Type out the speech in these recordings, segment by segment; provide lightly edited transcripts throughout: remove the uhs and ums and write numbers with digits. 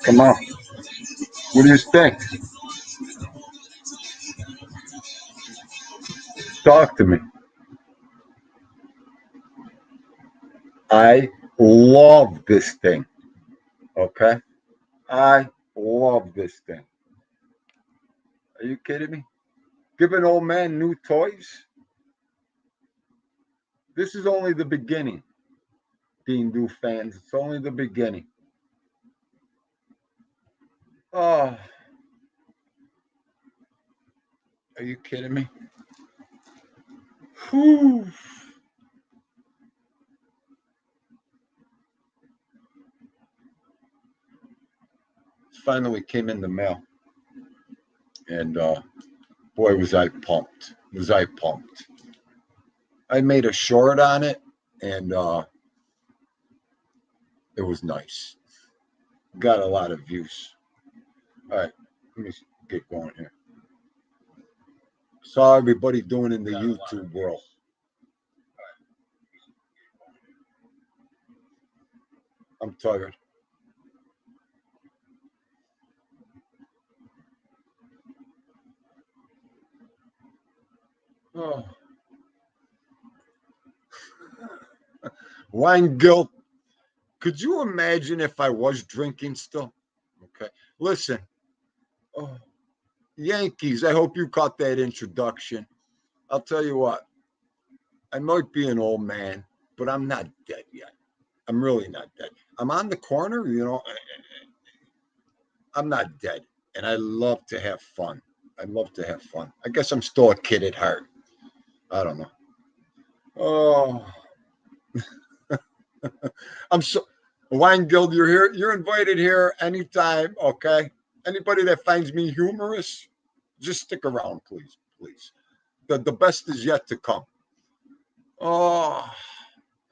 Come on. What do you think? Talk to me. I love this thing. Okay? I love this thing. Are you kidding me? Give an old man new toys? This is only the beginning, Dean Do fans. It's only the beginning. Oh, are you kidding me? Whew. Finally came in the mail. And boy, was I pumped. Was I pumped. I made a short on it, and it was nice. Got a lot of views. All right, let me get going here. Saw everybody doing in the YouTube world. I'm tired. Oh. Wine guilt. Could you imagine if I was drinking still? Okay. Listen. Oh, Yankees. I hope you caught that introduction. I'll tell you what. I might be an old man, but I'm not dead yet. I'm really not dead. I'm on the corner, I'm not dead. And I love to have fun. I love to have fun. I guess I'm still a kid at heart. I don't know. Oh, I'm so Wine Guild, you're here. You're invited here anytime, okay? Anybody that finds me humorous, just stick around, please. Please. The best is yet to come. Oh,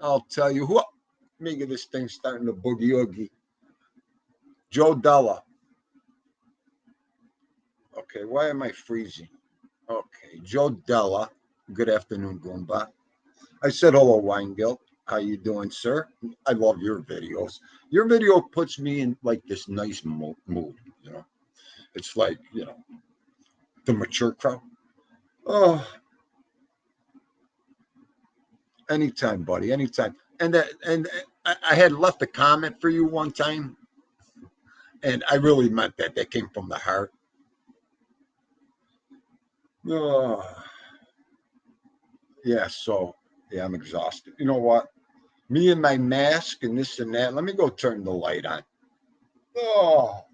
I'll tell you who. Let me get this thing starting to boogie oogie. Joe Della. Okay, why am I freezing? Okay, Joe Della. Good afternoon, Goomba. I said hello, Wine Guild. How you doing, sir? I love your videos. Your video puts me in like this nice mood, It's like, the mature crowd. Oh, anytime, buddy, anytime. And I had left a comment for you one time, and I really meant that. That came from the heart. Oh, yeah, so, yeah, I'm exhausted. You know what? Me and my mask and this and that. Let me go turn the light on. Oh,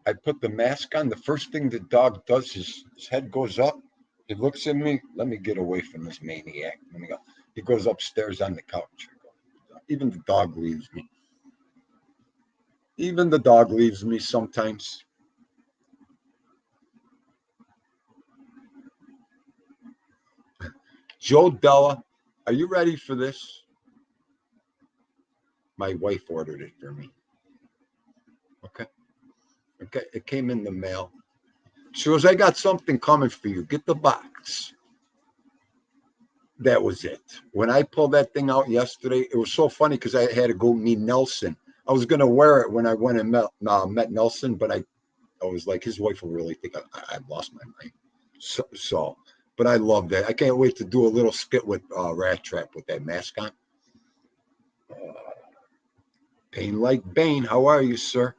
I put the mask on. The first thing the dog does is his head goes up. He looks at me. Let me get away from this maniac. Let me go. He goes upstairs on the couch. Even the dog leaves me. Even the dog leaves me sometimes. Joe Della, are you ready for this? My wife ordered it for me. Okay. Okay. It came in the mail. She goes, I got something coming for you. Get the box. That was it. When I pulled that thing out yesterday, it was so funny because I had to go meet Nelson. I was going to wear it when I went and met Nelson, but I was like, his wife will really think I lost my mind. So, but I love that. I can't wait to do a little skit with Rat Trap with that mask on. Pain like Bane, how are you, sir?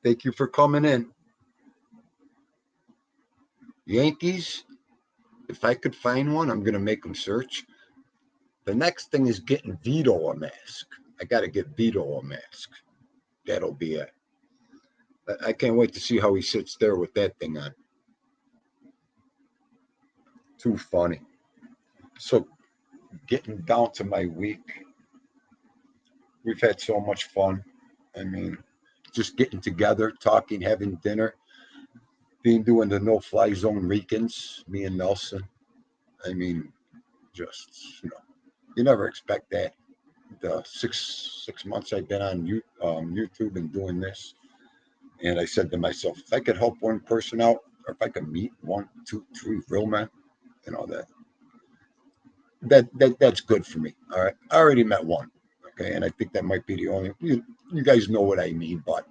Thank you for coming in. Yankees, if I could find one, I'm going to make them search. The next thing is getting Vito a mask. I got to get Vito a mask. That'll be it. I can't wait to see how he sits there with that thing on. Too funny. So getting down to my week. We've had so much fun. I mean, just getting together, talking, having dinner, being doing the no-fly zone weekends, me and Nelson. I mean, just you never expect that. The six months I've been on YouTube and doing this, and I said to myself, if I could help one person out, or if I could meet one, two, three real men, that that's good for me. All right, I already met one. Okay, and I think that might be the only. You guys know what I mean, but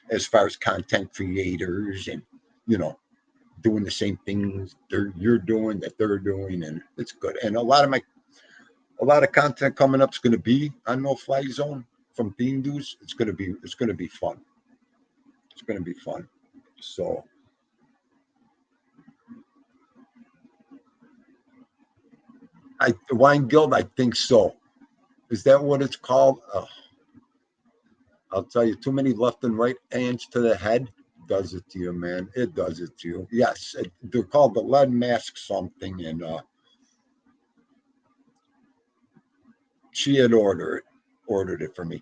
as far as content creators and you know doing the same things you're doing that they're doing, and it's good. And a lot of content coming up is going to be on No Fly Zone from Bean Dudes. It's going to be fun. It's going to be fun. So the Wine Guild, I think so. Is that what it's called? I'll tell you, too many left and right hands to the head does it to you, man. It does it to you. Yes, they're called the Lead Mask something, and she had ordered it for me.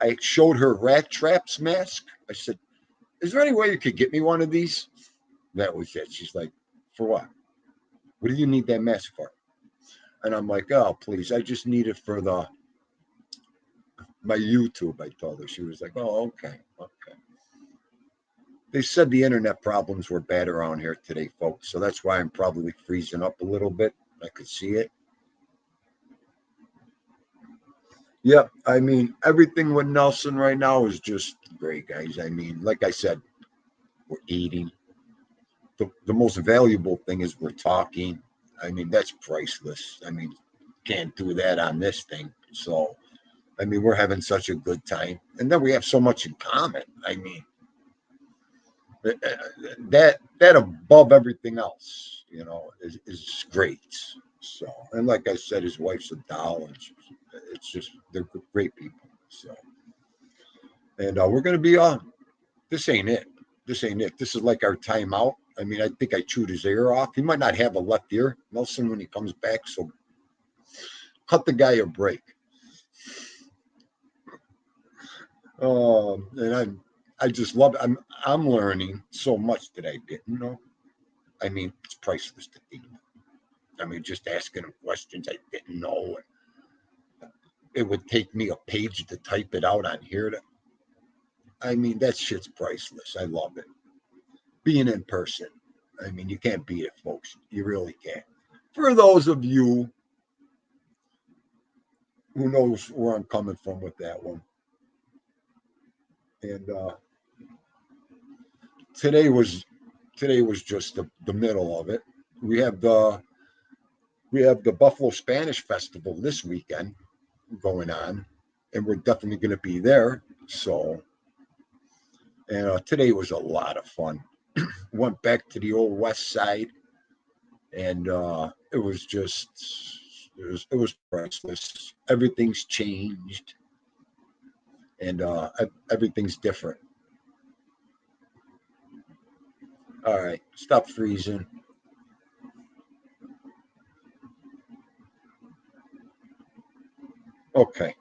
I showed her Rat Traps mask. I said, "Is there any way you could get me one of these?" That was it. She's like, "For what? What do you need that mask for?" And I'm like, "Oh, please, I just need it for my YouTube." I told her. She was like, "Oh, okay, okay." They said the internet problems were bad around here today, folks. So that's why I'm probably freezing up a little bit. I could see it. Yeah, I mean, everything with Nelson right now is just great, guys. I mean, like I said, we're eating. The most valuable thing is we're talking. I mean, that's priceless. I mean, can't do that on this thing. So, I mean, we're having such a good time. And then we have so much in common. I mean, that above everything else, is great. So, and like I said, his wife's a doll, and it's just they're great people. So, and we're gonna be this ain't it. This ain't it. This is like our timeout. I mean, I think I chewed his ear off. He might not have a left ear, Nelson, when he comes back. So, cut the guy a break. And I just love it. I'm learning so much that I didn't know. I mean, it's priceless to me. I mean, just asking him questions I didn't know. And it would take me a page to type it out on here. I mean, that shit's priceless. I love it. Being in person. I mean, you can't beat it, folks. You really can't. For those of you who knows where I'm coming from with that one. And today was just the middle of it. We have the Buffalo Spanish Festival this weekend going on, and we're definitely going to be there. So, and today was a lot of fun. Went back to the old West Side, and it was just it was priceless. Everything's changed, and everything's different. All right, stop freezing. Okay,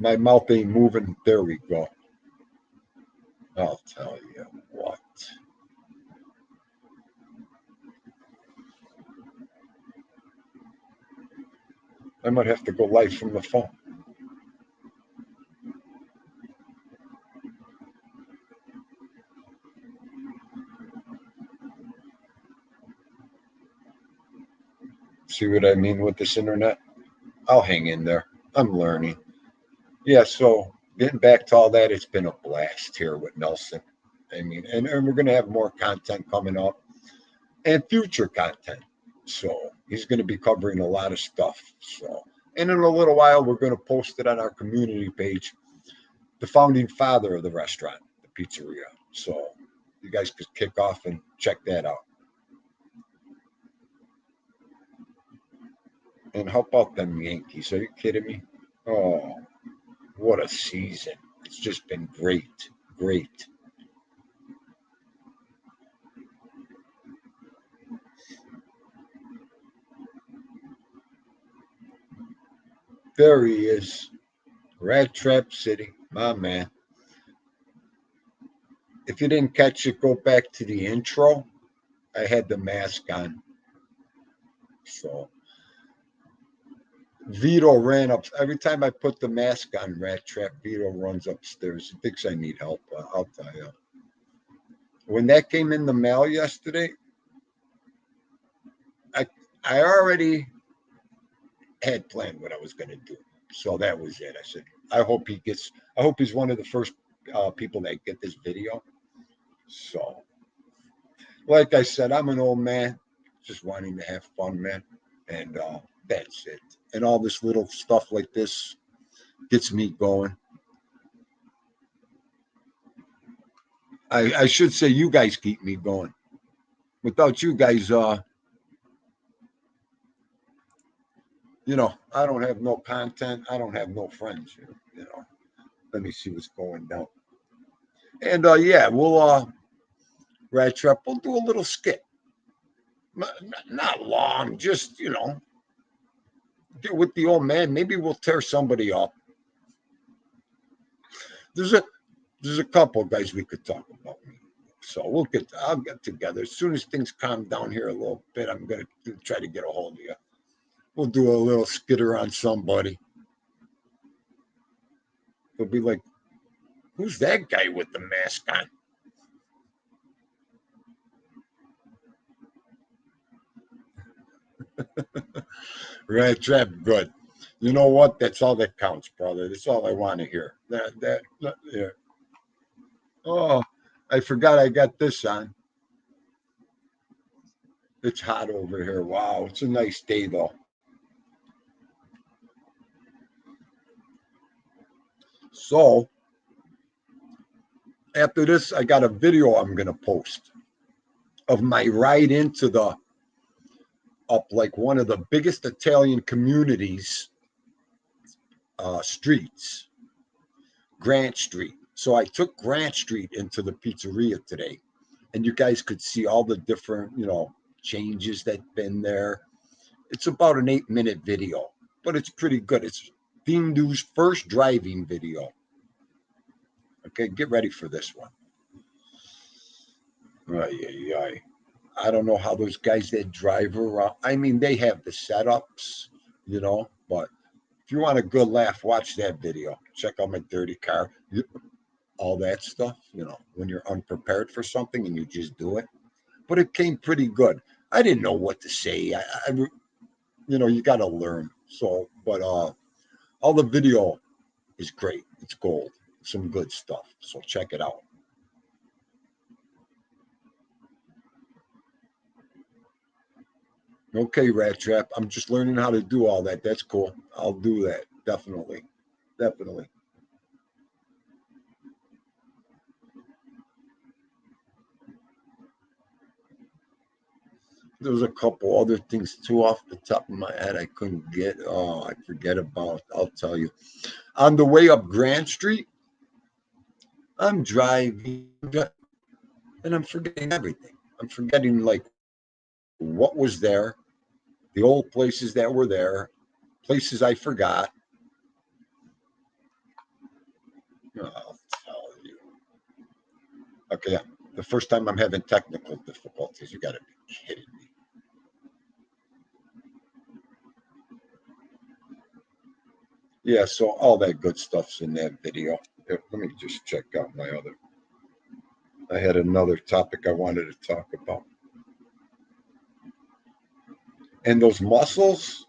my mouth ain't moving. There we go. I'll tell you what. I might have to go live from the phone. See what I mean with this internet? I'll hang in there. I'm learning. Yeah, so getting back to all that, it's been a blast here with Nelson. I mean, and we're going to have more content coming up and future content. So he's going to be covering a lot of stuff. So, and in a little while, we're going to post it on our community page, the founding father of the restaurant, the pizzeria. So you guys could kick off and check that out. And how about them Yankees? Are you kidding me? Oh, what a season. It's just been great. Great. There he is. Rat Trap City, my man. If you didn't catch it, go back to the intro. I had the mask on. So Vito ran up. Every time I put the mask on Rat Trap, Vito runs upstairs. He thinks I need help. I'll tell you. When that came in the mail yesterday, I I already had planned what I was going to do. So that was it. I said, I hope he's one of the first people that get this video. So, like I said, I'm an old man, just wanting to have fun, man. And that's it. And all this little stuff like this gets me going. I should say you guys keep me going. Without you guys, I don't have no content. I don't have no friends here. Let me see what's going down. And yeah, we'll Rat Trap. We'll do a little skit. Not long, just with the old man. Maybe we'll tear somebody up. There's a there's a couple of guys we could talk about. So I'll get together as soon as things calm down here a little bit. I'm gonna try to get a hold of you. We'll do a little skitter on somebody. They'll be like, "Who's that guy with the mask on?" Rat Trap, good. You know what? That's all that counts, brother. That's all I want to hear. Yeah. Oh, I forgot I got this on. It's hot over here. Wow, it's a nice day though. So after this, I got a video I'm gonna post of my ride into the up like one of the biggest Italian communities streets, Grant Street. So I took Grant Street into the pizzeria today, and you guys could see all the different changes that been there. It's about an 8-minute video, but it's pretty good. It's Theme News' first driving video. Okay, get ready for this one. Ay, ay, ay. I don't know how those guys that drive around. I mean, they have the setups, but if you want a good laugh, watch that video. Check out my dirty car, all that stuff, when you're unprepared for something and you just do it. But it came pretty good. I didn't know what to say. You got to learn. So, but all the video is great. It's gold. Some good stuff. So check it out. Okay, Rat Trap. I'm just learning how to do all that. That's cool. I'll do that. Definitely. Definitely. There's a couple other things too off the top of my head I couldn't get. Oh, I forget about. I'll tell you. On the way up Grant Street, I'm driving and I'm forgetting everything. I'm forgetting like what was there, the old places that were there, places I forgot. I'll tell you. Okay, yeah. The first time I'm having technical difficulties. You got to be kidding me. Yeah, so all that good stuff's in that video. Here, let me just check out my other. I had another topic I wanted to talk about. And those mussels,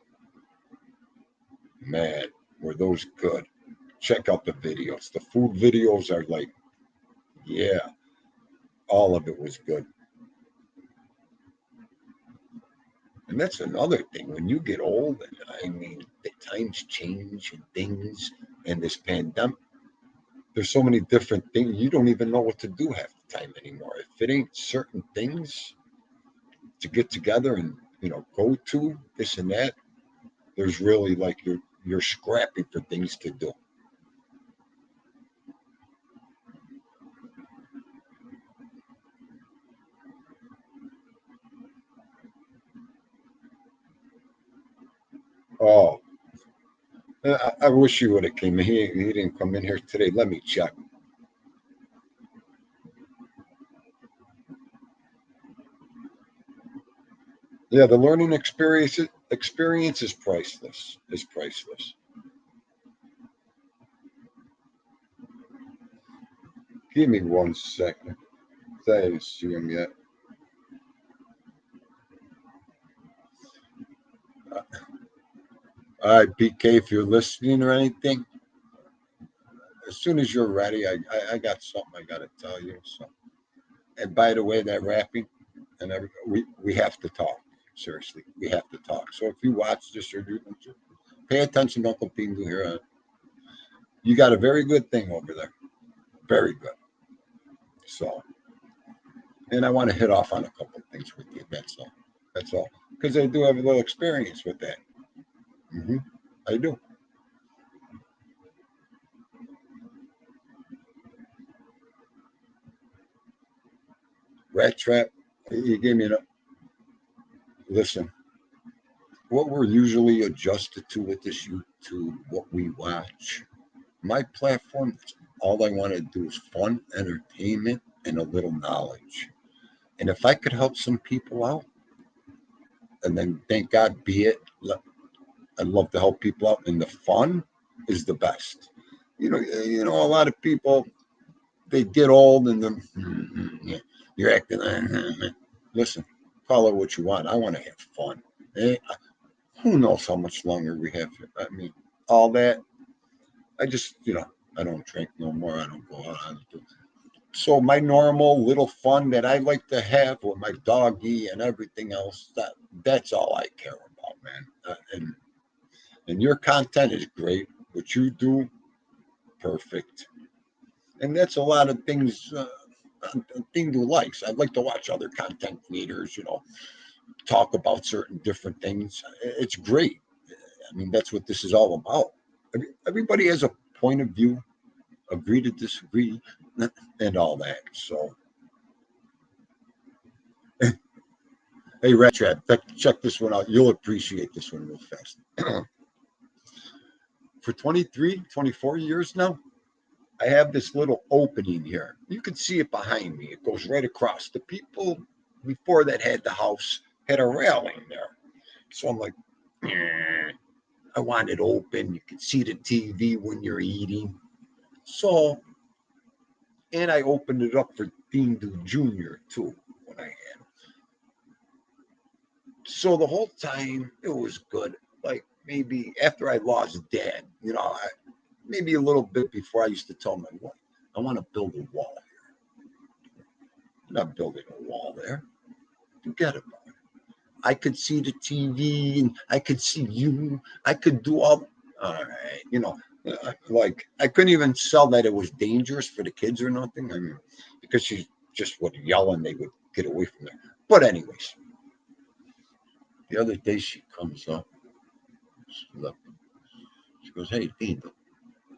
man, were those good. Check out the videos. The food videos are like, yeah, all of it was good. And that's another thing. When you get old, and I mean, the times change and things, and this pandemic, there's so many different things. You don't even know what to do half the time anymore. If it ain't certain things to get together and go to this and that, there's really like you're scrappy for things to do. Oh, I wish he would have came. He didn't come in here today. Let me check. Yeah, the learning experience is priceless. Is priceless. Give me 1 second. I didn't see him yet. All right, PK, if you're listening or anything, as soon as you're ready, I got something I got to tell you. So, and by the way, that rapping and we have to talk. Seriously, we have to talk. So if you watch this or do, pay attention, Uncle Pingu here. You got a very good thing over there. Very good. So, and I want to hit off on a couple of things with you. That's all. That's all. Because I do have a little experience with that. hmm I do. Rat Trap, you gave me a listen. What we're usually adjusted to with this YouTube, what we watch, my platform, all I want to do is fun, entertainment, and a little knowledge. And if I could help some people out, and then thank God be it, I'd love to help people out. And the fun is the best. A lot of people they get old and then you're acting. Listen, call it what you want. I want to have fun. Eh, Who knows how much longer we have? I mean, all that. I just, I don't drink no more. I don't go out. I don't do. So my normal little fun that I like to have with my doggy and everything else, that's all I care about, man. And your content is great. What you do, perfect. And that's a lot of things. A thing to likes. I'd like to watch other content creators, talk about certain different things. It's great. I mean, that's what this is all about. Everybody has a point of view, agree to disagree, and all that. So, hey, Rat Trap, check this one out. You'll appreciate this one real fast. For 23, 24 years now, I have this little opening here. You can see it behind me. It goes right across. The people before that had the house had a railing there. So I'm like, I want it open. You can see the TV when you're eating. So, and I opened it up for Dindu Jr. too when I had him. So the whole time it was good. Like maybe after I lost dad, maybe a little bit before I used to tell my wife, I want to build a wall here. I'm not building a wall there. Forget about it. I could see the TV and I could see you. I could do all right, like I couldn't even sell that it was dangerous for the kids or nothing. I mean, because she just would yell and they would get away from there. But anyways, the other day she comes up, look, she goes, "Hey, Dean,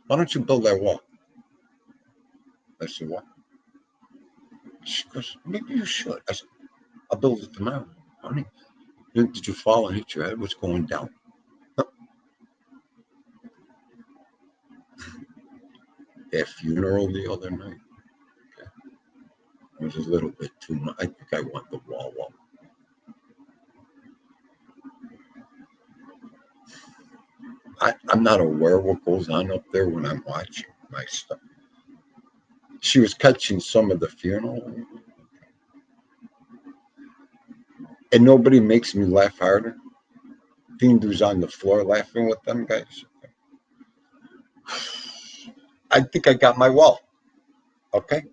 why don't you build that wall?" I said, "What?" She goes, "Maybe you should." I said, "I'll build it tomorrow, honey." Did you fall and hit your head? What's going down? That funeral the other night. Okay. It was a little bit too much. I think I want the wall up. I'm not aware what goes on up there when I'm watching my stuff. She was catching some of the funeral, and nobody makes me laugh harder. Dindu's on the floor laughing with them guys. I think I got my wall, okay,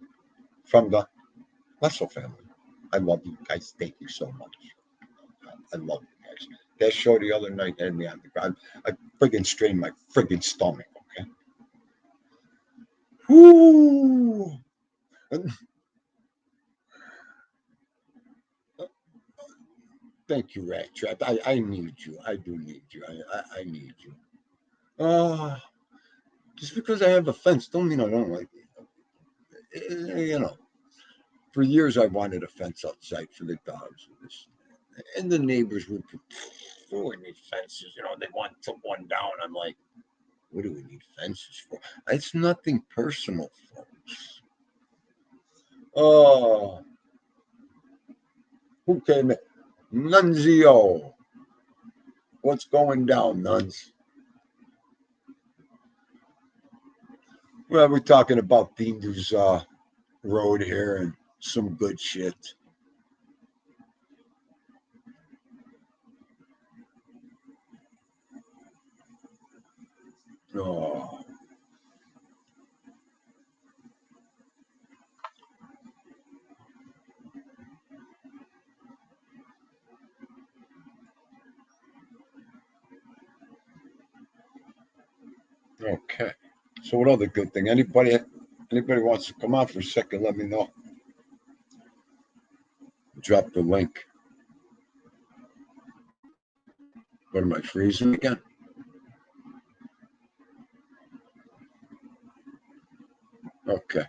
from the Russell family. I love you guys. Thank you so much. I love you guys. That show the other night had me on the ground. I friggin' strained my friggin' stomach, okay? Whoo! Thank you, Rat Trap. I need you. I do need you. I need you. Uh, just because I have a fence don't mean I don't like it. For years I wanted a fence outside for the dogs. And the neighbors would put these fences, they want to one down. I'm like, What do we need fences for? It's nothing personal, folks. Oh, who came in? Nunzio. What's going down, Nuns? Well, we're talking about Dindu's road here and some good shit. Oh, okay. So what other good thing? Anybody wants to come out for a second? Let me know. Drop the link. What am I freezing again? Okay.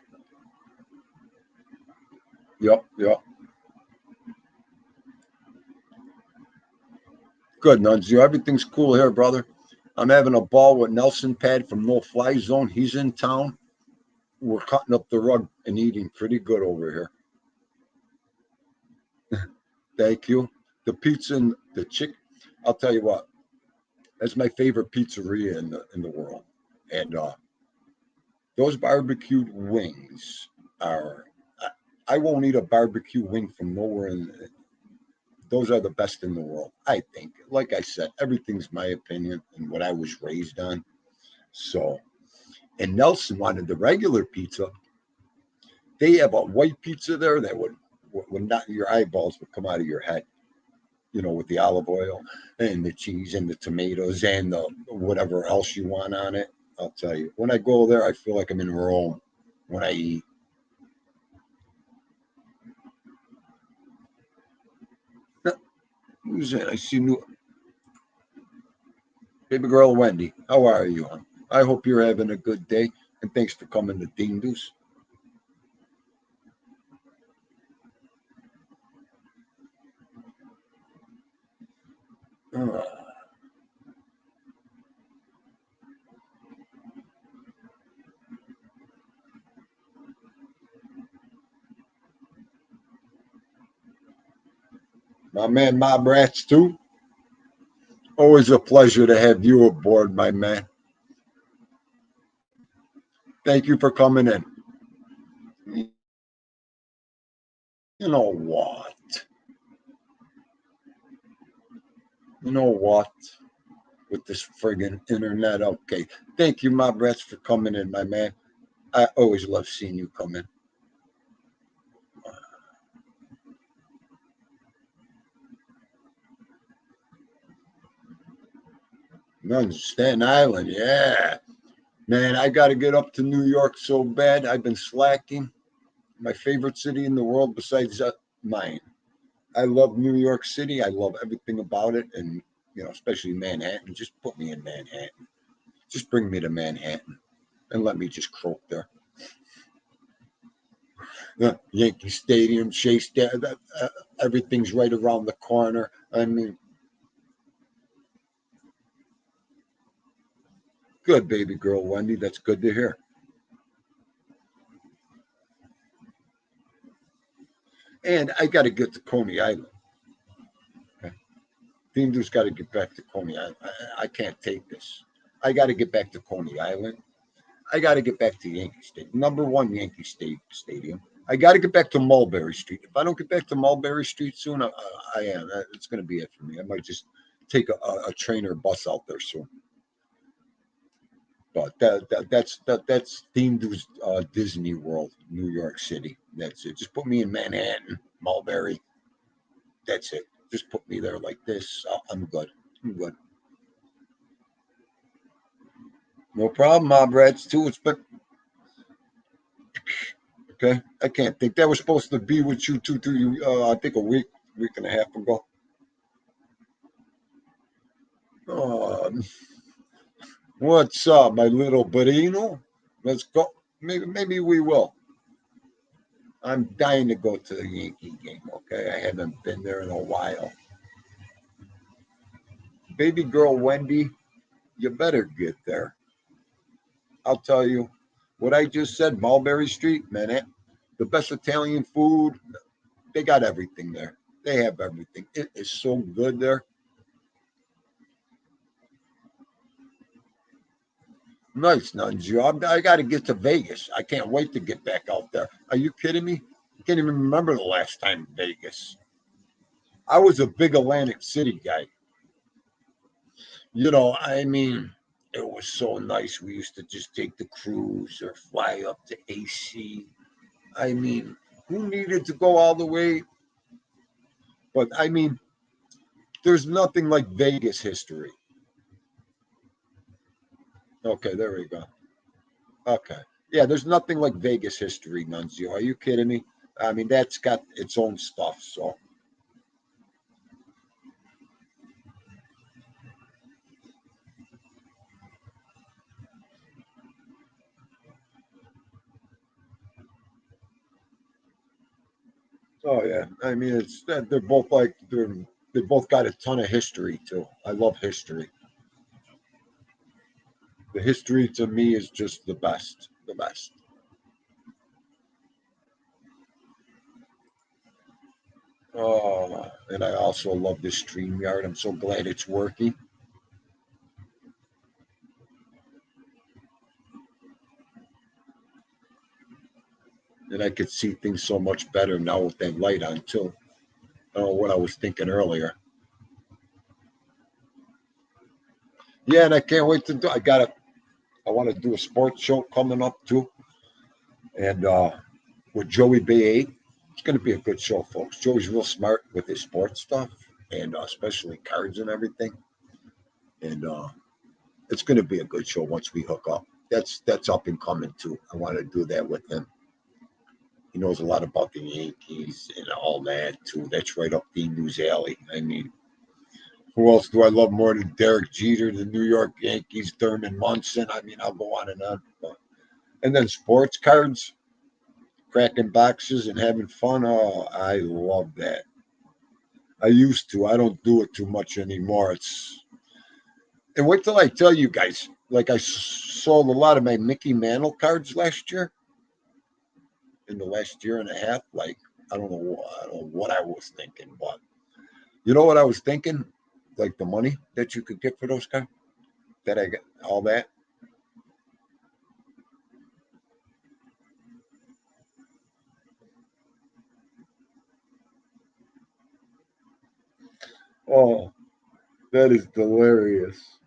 Yep. Good, Nunzio. Everything's cool here, brother. I'm having a ball with Nelson Pad from No Fly Zone. He's in town. We're cutting up the rug and eating pretty good over here. Thank you. The pizza and the chick. I'll tell you what. That's my favorite pizzeria in the world. And those barbecued wings are. I won't eat a barbecue wing from nowhere. Those are the best in the world, I think. Like I said, everything's my opinion and what I was raised on. So, and Nelson wanted the regular pizza. They have a white pizza there that would not your eyeballs would come out of your head. You know, with the olive oil and the cheese and the tomatoes and the whatever else you want on it. I'll tell you, when I go there, I feel like I'm in Rome when I eat. Who's that? I see new baby girl Wendy. How are you, hon? I hope you're having a good day, and thanks for coming to Dingdus. Uh, my man, Mob Rats, too. Always a pleasure to have you aboard, my man. Thank you for coming in. You know what? You know what? With this friggin' internet. Okay. Thank you, Mob Rats, for coming in, my man. I always love seeing you come in. None, Staten Island, yeah. Man, I got to get up to New York so bad. I've been slacking. My favorite city in the world besides mine. I love New York City. I love everything about it, and especially Manhattan. Just put me in Manhattan. Just bring me to Manhattan and let me just croak there. Yankee Stadium, Chase, everything's right around the corner. I mean, good baby girl, Wendy. That's good to hear. And I got to get to Coney Island. Okay? Dindo's got to get back to Coney Island. I can't take this. I got to get back to Coney Island. I got to get back to Yankee Stadium, number one Yankee Stadium. I got to get back to Mulberry Street. If I don't get back to Mulberry Street soon, I am. It's going to be it for me. I might just take a train or bus out there soon. But that's themed to Disney World, New York City. That's it. Just put me in Manhattan, Mulberry. That's it. Just put me there like this. I'm good. I'm good. No problem, Mob Rats. Too. It's been okay. I can't think that was supposed to be with you two, three. I think week and a half ago. Um, what's up, my little Barino? Let's go. Maybe we will. I'm dying to go to the Yankee game. Okay, I haven't been there in a while. Baby girl Wendy, you better get there. I'll tell you what I just said. Mulberry Street, man, the best Italian food. They got everything there. They have everything. It is so good there. Nice, Nunzio. I got to get to Vegas. I can't wait to get back out there. Are you kidding me? I can't even remember the last time in Vegas. I was a big Atlantic City guy. I mean, it was so nice. We used to just take the cruise or fly up to AC. I mean, who needed to go all the way? But I mean, there's nothing like Vegas history. Okay, there we go. Okay. Yeah, there's nothing like Vegas history, Nunzio. Are you kidding me? I mean, that's got its own stuff. So, oh yeah. I mean, they're both they both got a ton of history too. I love history. The history to me is just the best. The best. Oh, and I also love this StreamYard. I'm so glad it's working. And I could see things so much better now with that light on too. Oh, what I was thinking earlier. Yeah, and I can't wait to do. I want to do a sports show coming up too, and with Joey Bay. It's going to be a good show, folks. Joey's real smart with his sports stuff, and especially cards and everything. And it's going to be a good show once we hook up. That's up and coming too. I want to do that with him. He knows a lot about the Yankees and all that too. That's right up the news alley. I mean, who else do I love more than Derek Jeter, the New York Yankees, Thurman Munson? I mean, I'll go on and on. And then sports cards, cracking boxes and having fun. Oh, I love that. I used to. I don't do it too much anymore. And wait till I tell you guys. Like sold a lot of my Mickey Mantle cards last year. In the last year and a half, like I don't know what I was thinking, but you know what I was thinking? Like the money that you could get for those cards. That I got all that. Oh, that is hilarious.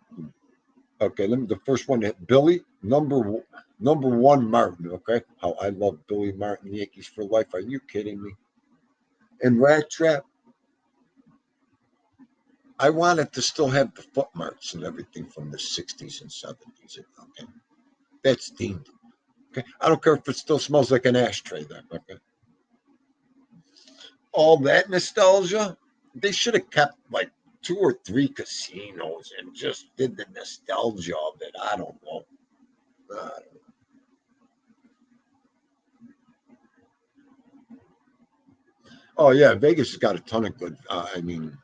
Okay, let me the first one hit Billy number one Martin. Okay, how I love Billy Martin, Yankees for life. Are you kidding me? And Rat Trap, I wanted to still have the footmarks and everything from the '60s and '70s. Okay, that's deemed. Okay, I don't care if it still smells like an ashtray. Then okay, all that nostalgia, they should have kept like two or three casinos and just did the nostalgia of it. I don't know. Uh, oh yeah, Vegas has got a ton of good. I mean,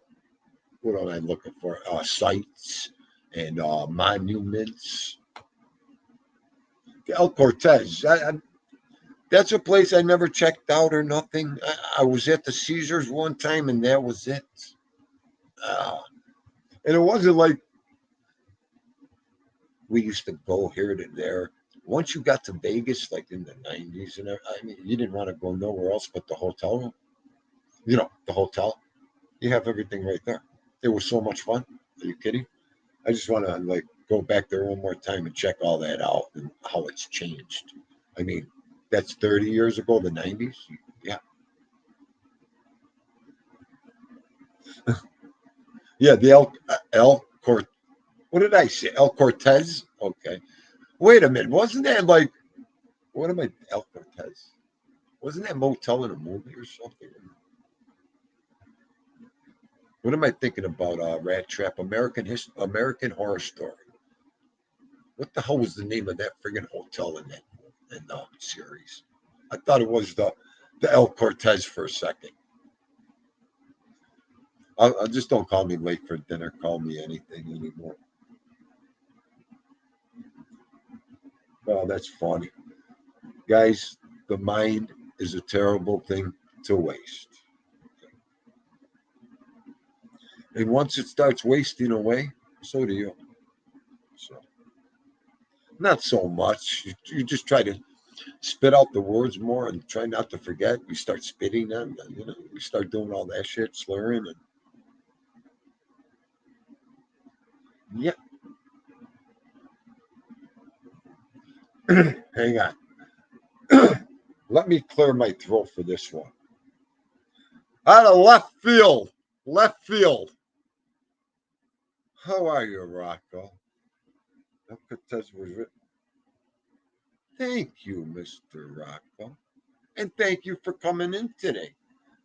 what am I looking for? Sites and monuments. El Cortez. That's a place I never checked out or nothing. I was at the Caesars one time, and that was it. Uh, and it wasn't like we used to go here to there. Once you got to Vegas, like in the '90s, and I mean, you didn't want to go nowhere else but the hotel room. The hotel. You have everything right there. It was so much fun. Are you kidding? I just want to like go back there one more time and check all that out and how it's changed. I mean, that's 30 years ago, the '90s. Yeah, yeah. The El Cort. What did I say? El Cortez. Okay. Wait a minute. Wasn't that like what am I? El Cortez. Wasn't that motel in a movie or something? What am I thinking about? Rat Trap, American Horror Story. What the hell was the name of that friggin' hotel in the series? I thought it was the El Cortez for a second. I just don't call me late for dinner. Call me anything anymore. Oh, that's funny. Guys, the mind is a terrible thing to waste. And once it starts wasting away, so do you. So, not so much. You just try to spit out the words more and try not to forget. You start spitting them, you start doing all that shit, slurring, and yeah. Hang on. Let me clear my throat for this one. Out of left field. Left field. How are you, Rocco? Cortez was written. Thank you, Mr. Rocco. And thank you for coming in today.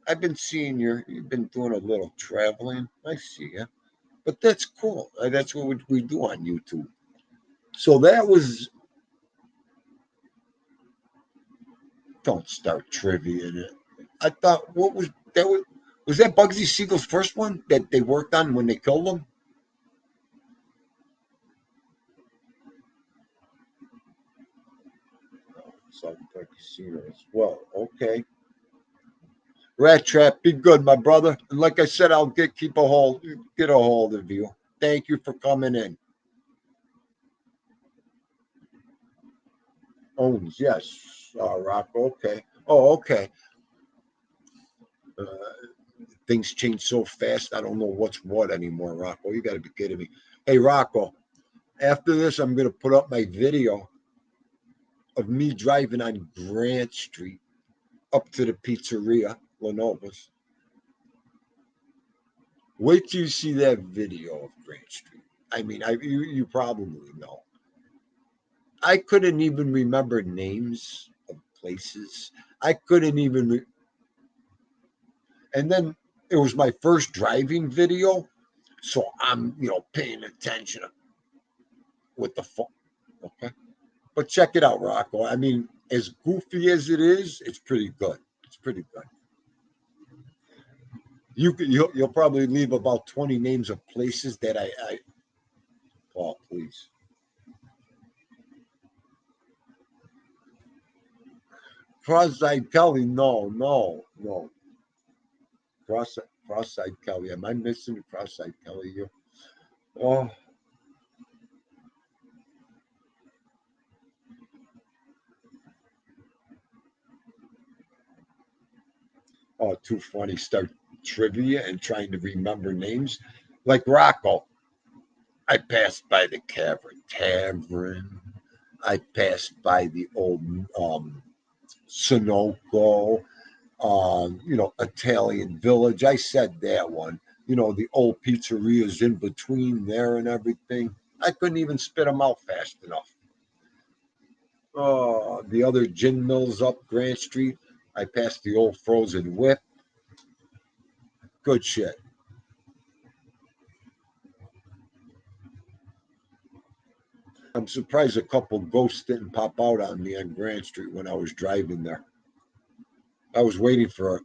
I've been seeing you've been doing a little traveling. I see you. But that's cool. That's what we do on YouTube. So that was, don't start trivia in it. I thought, what was that Bugsy Siegel's first one that they worked on when they killed him? Southern Park Casino as well. Okay. Rat Trap, be good, my brother. And like I said, I'll get a hold of you. Thank you for coming in. Owens, yes. Rock, okay. Oh, okay. Uh, things change so fast. I don't know what's what anymore, Rocco. You got to be kidding me. Hey, Rocco, after this, I'm going to put up my video of me driving on Grant Street up to the pizzeria, Lenovo's. Wait till you see that video of Grant Street. I mean, you probably know. I couldn't even remember names of places. I couldn't even. And then it was my first driving video, so I'm paying attention with the phone. Okay, but check it out, Rocco. I mean, as goofy as it is, it's pretty good. It's pretty good. You'll probably leave about 20 names of places that I Paul, please. Cross-eyed Kelly, no. Cross-eyed Kelly. Am I missing cross-eyed Kelly here? Oh, too funny. Start trivia and trying to remember names. Like Rocco. I passed by the Tavern. I passed by the old Sunoco, Italian Village. I said that one. The old pizzerias in between there and everything. I couldn't even spit them out fast enough. The other gin mills up Grant Street. I passed the old Frozen Whip. Good shit. I'm surprised a couple ghosts didn't pop out on me on Grant Street when I was driving there. I was waiting for it.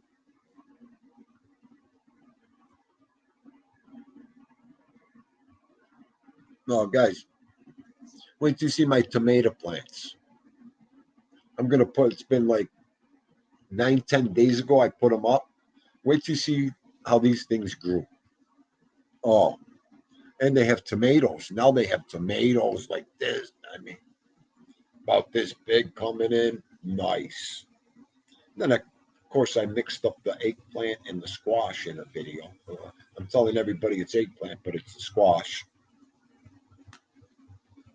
No, guys, wait till you see my tomato plants. It's been like 9, 10 days ago I put them up. Wait till you see how these things grew. Oh, and they have tomatoes. Now they have tomatoes like this. I mean, about this big coming in. Nice. Then, of course, I mixed up the eggplant and the squash in a video. I'm telling everybody it's eggplant, but it's the squash.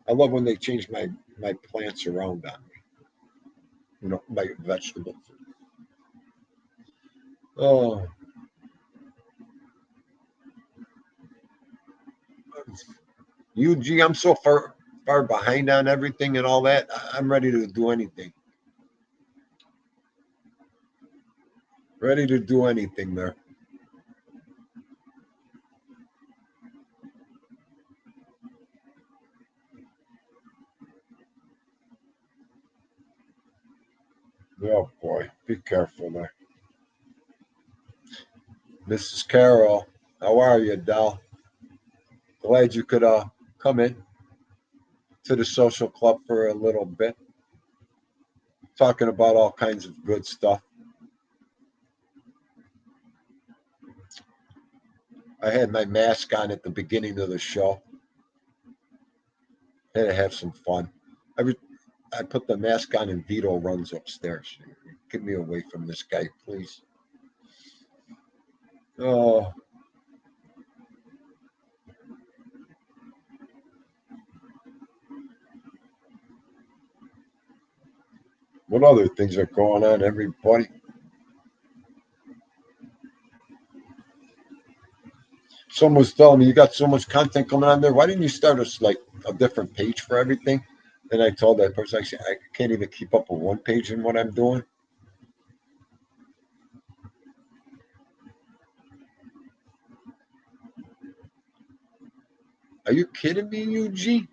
I love when they change my plants around on me. My vegetables. Oh, UG, I'm so far behind on everything and all that. I'm ready to do anything. Ready to do anything there. Oh boy, be careful there. Mrs. Carroll, how are you, doll? Glad you could come in. to the social club for a little bit, talking about all kinds of good stuff. I had my mask on at the beginning of the show. Had to have some fun. I put the mask on and Vito runs upstairs. Get me away from this guy, please. Oh, what other things are going on, everybody? Someone was telling me you got so much content coming on there. Why didn't you start us like a different page for everything? And I told that person, I said, I can't even keep up with one page in what I'm doing. Are you kidding me, Eugene?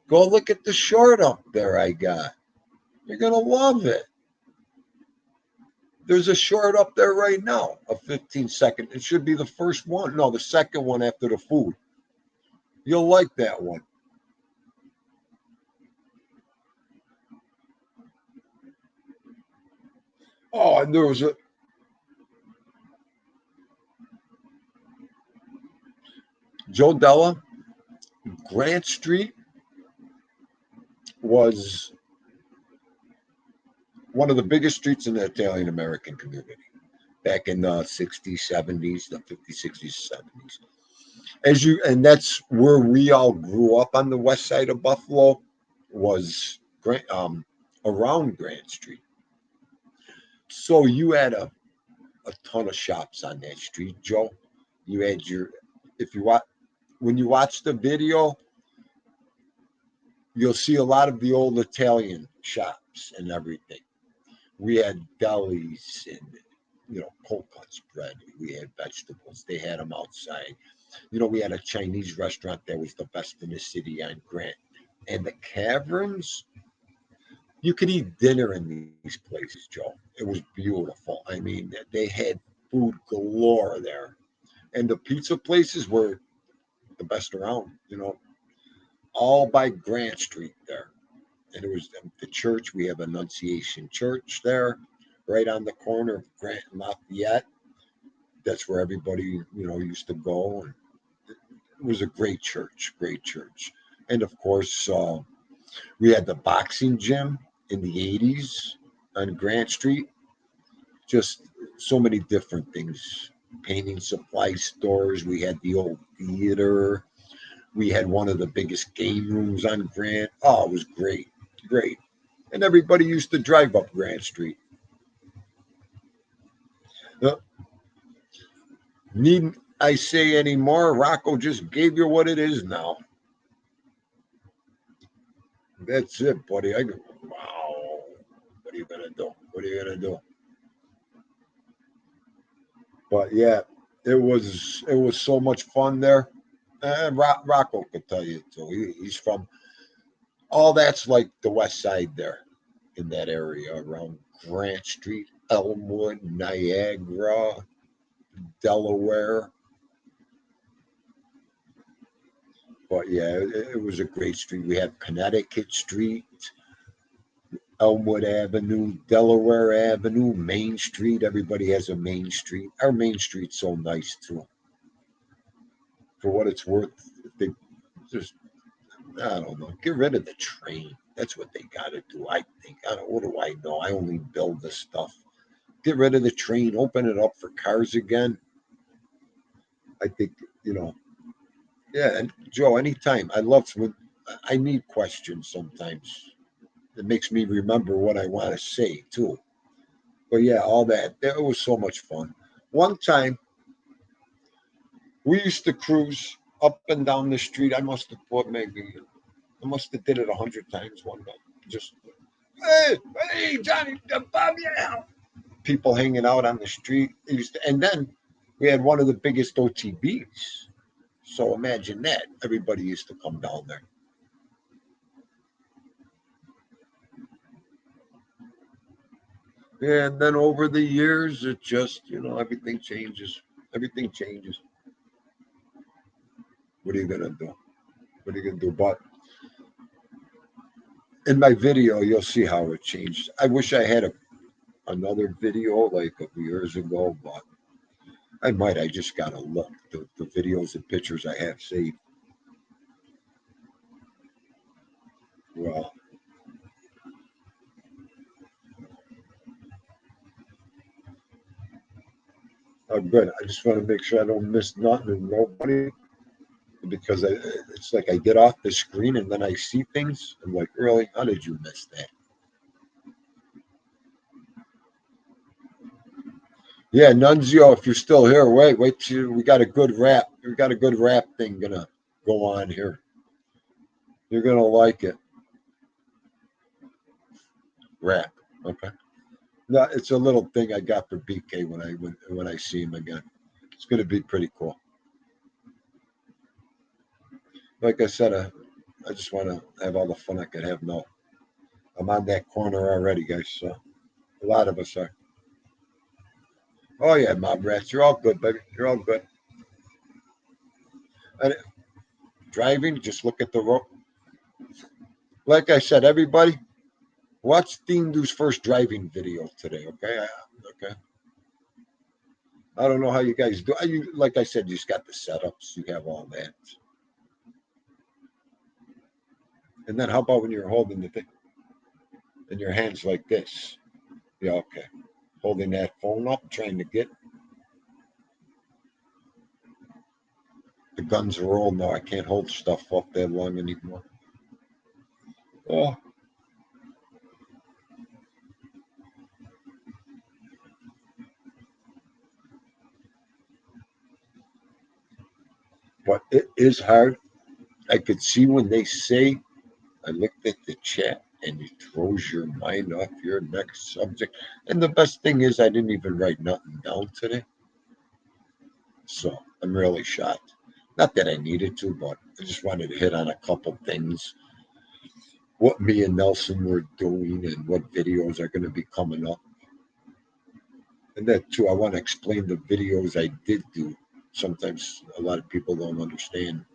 Go look at the short up there I got. You're gonna love it. There's a short up there right now, a 15-second. It should be the first one. No, the second one after the food. You'll like that one. Oh, and there was a Joe Della, Grant Street was one of the biggest streets in the Italian American community back in the 60s, 70s, the 50s, 60s, 70s. And that's where we all grew up on the west side of Buffalo was around Grant Street. So you had a ton of shops on that street, Joe. You had your if you watch when you watch the video, you'll see a lot of the old Italian shops and everything. We had delis and cold cuts bread. We had vegetables. They had them outside. We had a Chinese restaurant that was the best in the city on Grant. And the caverns, you could eat dinner in these places, Joe. It was beautiful. I mean, they had food galore there. And the pizza places were the best around, all by Grant Street there. And it was the church. We have Annunciation Church there, right on the corner of Grant and Lafayette. That's where everybody, used to go. And it was a great church, great church. And of course, we had the boxing gym in the 80s on Grant Street. Just so many different things. Painting supply stores. We had the old theater. We had one of the biggest game rooms on Grant. Oh, it was great, great. And everybody used to drive up Grant Street. Uh, Needn't I say any more? Rocco just gave you what it is now. That's it, buddy. Wow. What are you gonna do? What are you gonna do? But yeah, it was so much fun there. And Rocco could tell you too. He's from all that's like the west side there in that area around Grant Street, Elmwood, Niagara, Delaware. But yeah, it was a great street. We have Connecticut Street, Elmwood Avenue, Delaware Avenue, Main Street. Everybody has a Main Street. Our Main Street's so nice too. For what it's worth, they just I don't know. Get rid of the train. That's what they got to do. I think. I don't. What do I know? I only build this stuff. Get rid of the train. Open it up for cars again. I think you know. Yeah, and Joe. Anytime. I love when I need questions sometimes. It makes me remember what I want to say too. But yeah, all that. It was so much fun. One time we used to cruise up and down the street. I must have put maybe. I must have did it 100 times one night. Just hey, hey, Johnny, Bob, yeah. People hanging out on the street. And then we had one of the biggest OTBs. So imagine that. Everybody used to come down there. And then over the years, it just, everything changes. Everything changes. What are you going to do? What are you going to do? But in my video, you'll see how it changed. I wish I had another video like a few years ago, but I might. I just gotta look the videos and pictures I have saved. Well, I'm good. I just want to make sure I don't miss nothing and nobody because it's like I get off the screen and then I see things. I'm like, really? How did you miss that? Yeah, Nunzio, if you're still here, wait till we got a good rap. We got a good rap thing gonna go on here. You're gonna like it. Rap. Okay. No, it's a little thing I got for BK when I see him again. It's gonna be pretty cool. Like I said, I just want to have all the fun I could have. No, I'm on that corner already, guys. So a lot of us are. Oh yeah, mob rats, you're all good, baby. You're all good. And driving, just look at the road. Like I said, everybody, watch Dean's first driving video today. Okay, okay. I don't know how you guys do. Like I said, you just got the setups. You have all that. And then how about when you're holding the thing in your hands like this? Yeah, okay. Holding that phone up, trying to get the guns are old now. I can't hold stuff up that long anymore. Oh, but it is hard. I could see when they say, I looked at the chat and it throws your mind off your next subject. And the best thing is, I didn't even write nothing down today. So I'm really shocked. Not that I needed to, but I just wanted to hit on a couple things. What me and Nelson were doing and what videos are going to be coming up. And that too, I want to explain the videos I did do. Sometimes a lot of people don't understand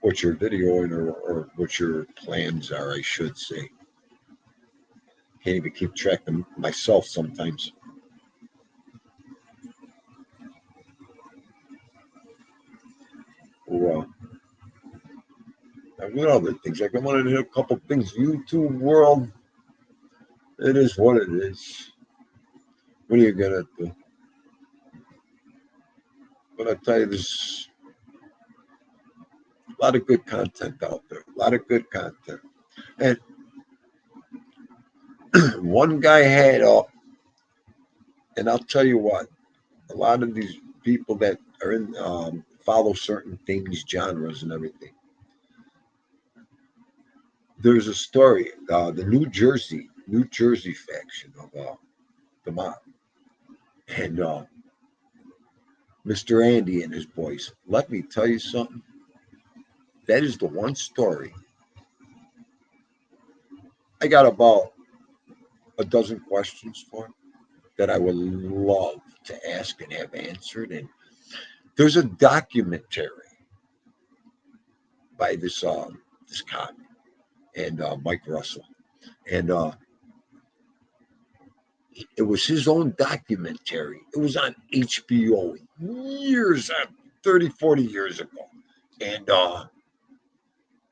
what you're videoing or what your plans are, I should say. Can't even keep track of myself sometimes. Or, what other things? Like I wanted to hit a couple things. YouTube world, it is what it is. What are you gonna do? But I tell you, there's a lot of good content out there. A lot of good content. And one guy had and I'll tell you what, a lot of these people that are in follow certain things, genres, and everything. There's a story, the New Jersey faction of the mob, and Mr. Andy and his boys. Let me tell you something. That is the one story. I got about a dozen questions for him that I would love to ask and have answered. And there's a documentary by this cop and Mike Russell, and it was his own documentary. It was on HBO years, 30, 40 years ago. And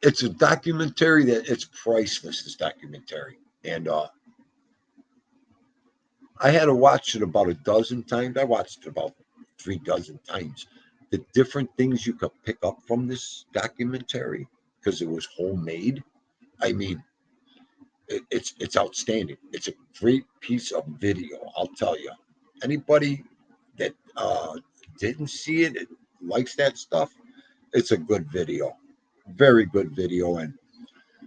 it's a documentary that it's priceless, this documentary. And I had to watch it about a dozen times. I watched it about 3 dozen times. The different things you could pick up from this documentary because it was homemade. I mean, it's outstanding. It's a great piece of video. I'll tell you. Anybody that didn't see it, likes that stuff, it's a good video. Very good video. And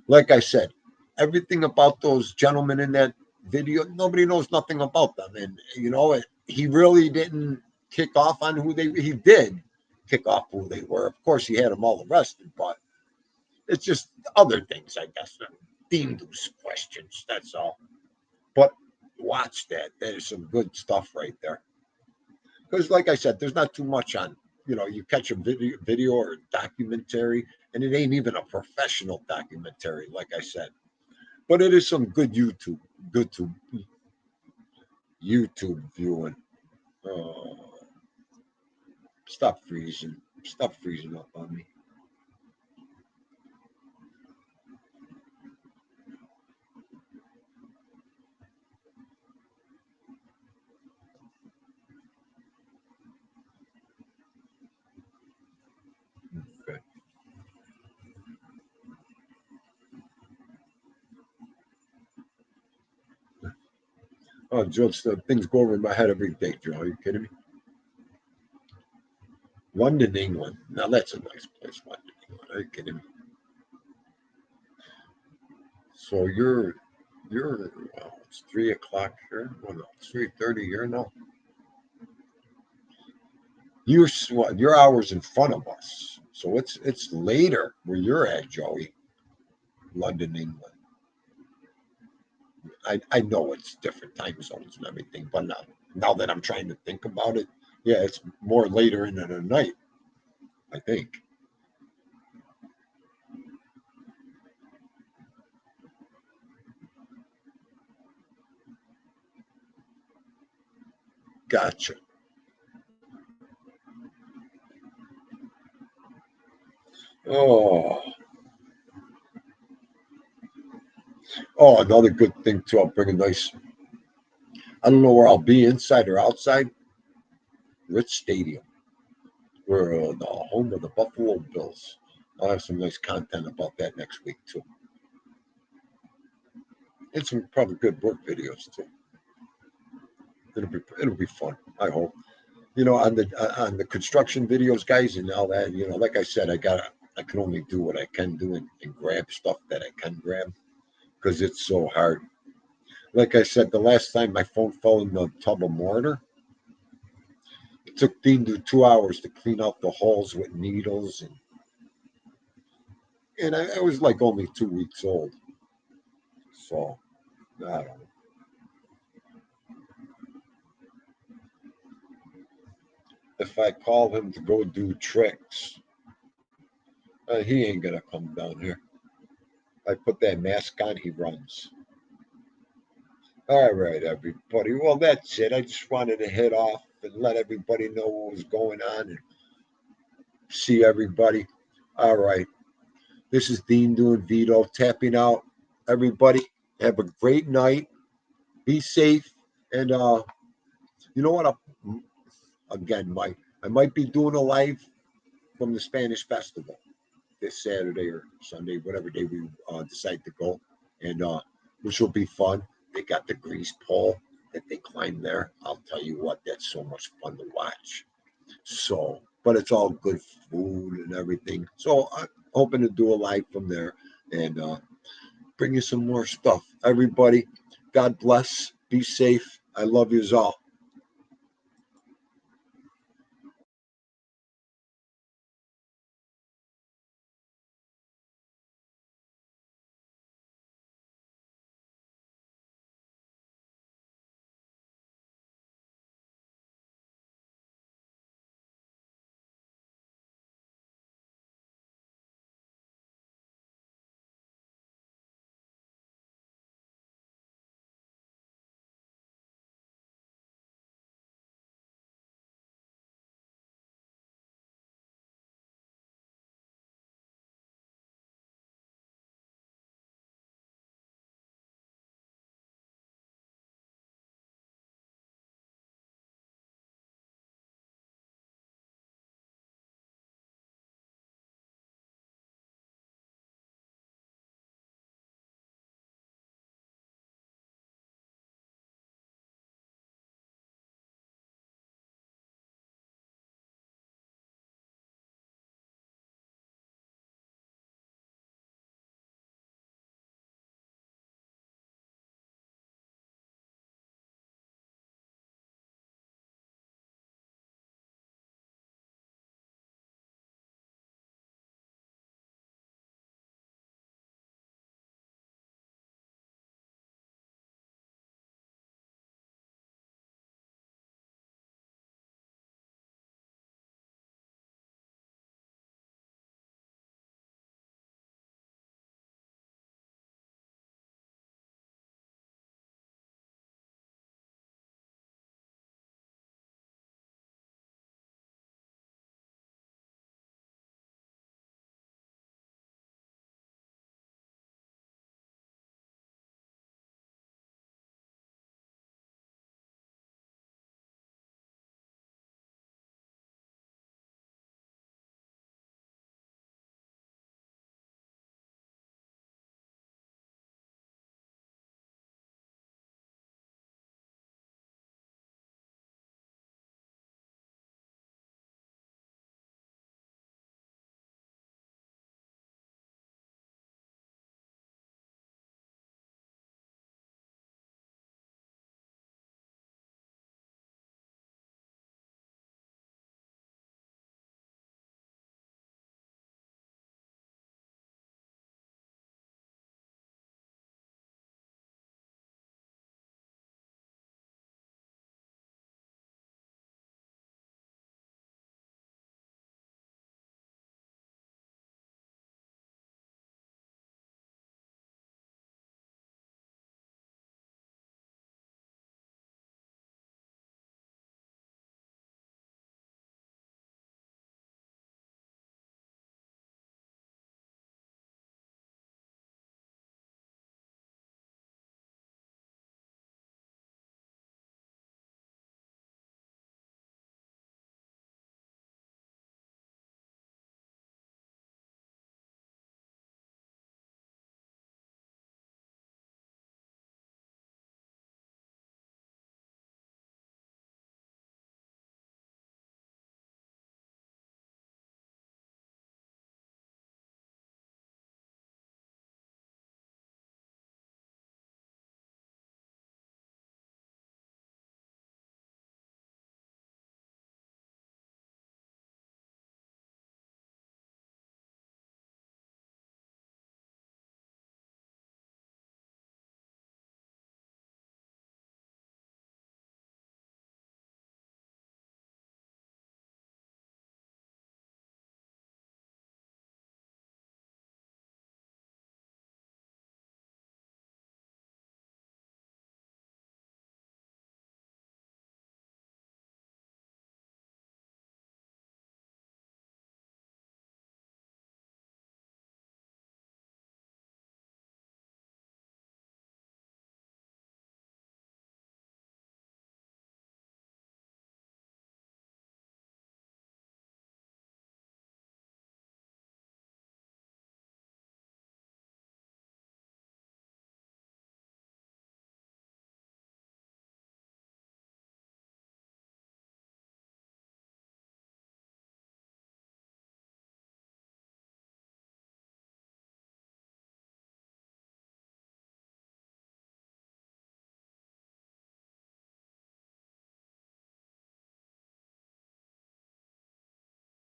like I said, everything about those gentlemen in that video, nobody knows nothing about them. And, he really didn't kick off on he did kick off who they were. Of course, he had them all arrested, but it's just other things, I guess. Themed those questions, that's all. But watch that. That is some good stuff right there. Because, like I said, there's not too much on you catch a video or documentary, and it ain't even a professional documentary, like I said, but it is some good to YouTube viewing. Oh, stop freezing up on me. Okay. Oh, Joe, things go over my head every day, Joe. Are you kidding me? London, England. Now that's a nice place, London, England. Are you kidding me? So you're well, it's 3 o'clock here. Well, no, it's 3:30 here. No, your hours in front of us. So it's later where you're at, Joey. London, England. I know it's different time zones and everything, but now that I'm trying to think about it, yeah, it's more later in the night, I think. Gotcha. Oh, oh, another good thing too. I'll bring a nice. I don't know where I'll be, inside or outside. Rich Stadium. We're the home of the Buffalo Bills. I'll have some nice content about that next week too, and some probably good work videos too. It'll be fun. I hope. On the construction videos, guys, and all that. Like I said, I can only do what I can do and grab stuff that I can grab because it's so hard. Like I said, the last time my phone fell in the tub of mortar, it took Dean to 2 hours to clean out the holes with needles, and I was like only 2 weeks old. So I don't know. If I call him to go do tricks, he ain't gonna come down here. I put that mask on, he runs. All right, everybody. Well, that's it. I just wanted to hit off and let everybody know what was going on and see everybody. All right. This is Dean doing Vito, tapping out. Everybody, have a great night. Be safe. And you know what? Again, Mike, I might be doing a live from the Spanish Festival this Saturday or Sunday, whatever day we decide to go, and which will be fun. They got the grease pole that they climb there. I'll tell you what, that's so much fun to watch. So, but it's all good food and everything. So I'm hoping to do a live from there and bring you some more stuff. Everybody, God bless. Be safe. I love you all.